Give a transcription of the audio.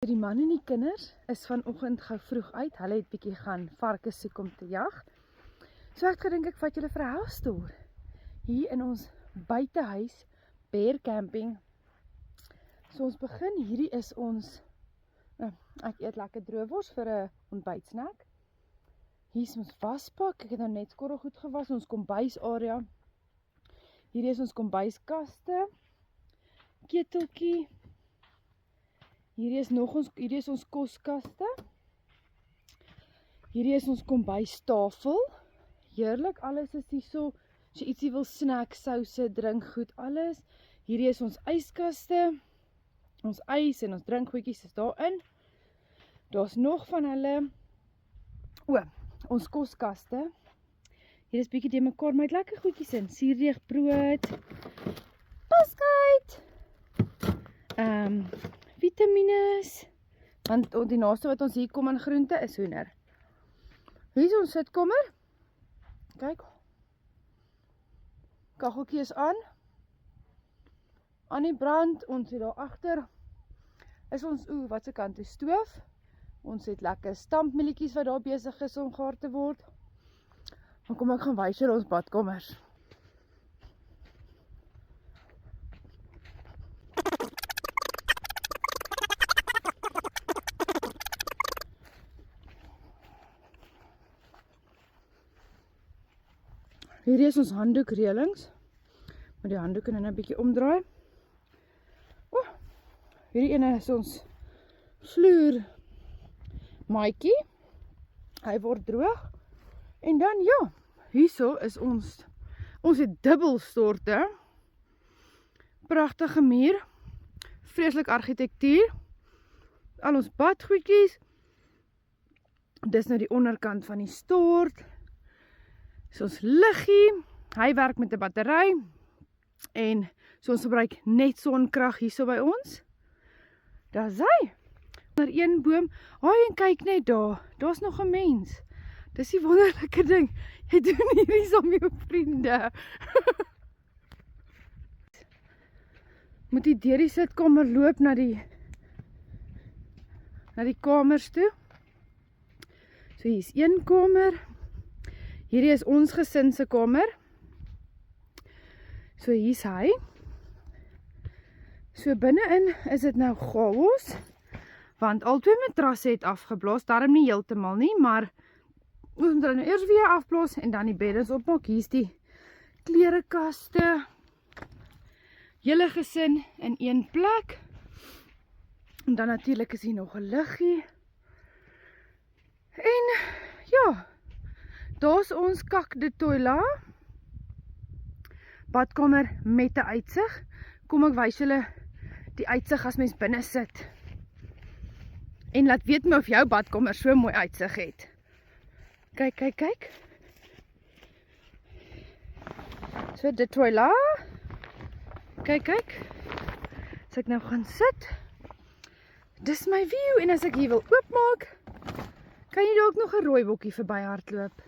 Die man en die kinders is vanoggend gou vroeg uit. Hulle het bietjie gaan varke soek om te jag. So ek gedink ek vat julle vir 'n house tour. Hier in ons buitehuis, Bear Camping. So ons begin, hierdie is ons, ek eet lekker droewors vir 'n ontbytsnack. Hier is ons wasbak, ek het nou net skorrelgoed gewas, ons kombuisarea. Hierdie is ons kombuiskaste, keteltjie. Hierdie is ons koskaste. Hierdie is ons kombuistafel. Heerlik, alles is hier so. As jy ietsie wil snack, souse, drinkgoed, alles. Hierdie is ons yskaste. Ons ys en ons drinkgoedjies is daarin. Daar's nog van hulle. Ons koskaste. Hier is bietjie die mekaar met lekker goedjies in. Suurdeegbrood, biskuit, vitamines, want die naaste wat ons hier kom aan groente is hoender. Hier is ons sitkamer. Kyk. Kacheltjie is aan die brand. Ons het daar agter is ons, wat se kant toe, stoof. Ons het lekker stampmieletjies wat daar besig is om gaar te word. Dan kom ek gaan wys julle ons badkamers. Hierdie is ons handdoekreëlings. Met die handdoek en 'n bietjie omdraai. Hierdie ene is ons vloer maatjie. Hy word droog. En dan ja, hierso is ons het dubbelstorte. Pragtige muur. Vreeslik argitektuur. Al ons badgoedjies. Dis nou die onderkant van die stort. Dis ons liggie. Hy werk met 'n battery. En so ons gebruik net sonkrag hierso by ons. Daar's hy. Onder een boom. En kyk net daar. Daar's nog 'n mens. Dis die wonderlike ding. Jy doen hierdie saam met jou vriende. Moet jy deur die sitkamer loop na die kamers toe. So hier is een kamer. Hierdie is ons gesin se kamer. So hier's hy. So binne-in is dit nou chaos. Want al twee matrasse het afgeblaas. Daarom nie heeltemal nie, maar ons moet hulle nou eers weer afblaas en dan die beddens opmaak. Hier is die klerekaste. Hele gesin in een plek. En dan natuurlik is hier nog 'n liggie. En ja, daar's ons Kak de Toilet. Badkamer met 'n uitsig. Kom ek wys julle die uitsig as mens binne sit. En laat weet my of jou badkamer so mooi uitsig het. Kyk, kyk, kyk. So, de toilet. Kyk, kyk. As ek nou gaan sit. Dis my view. En as ek hier wil oopmaak, kan jy dalk nog 'n rooibokkie verby hardloop.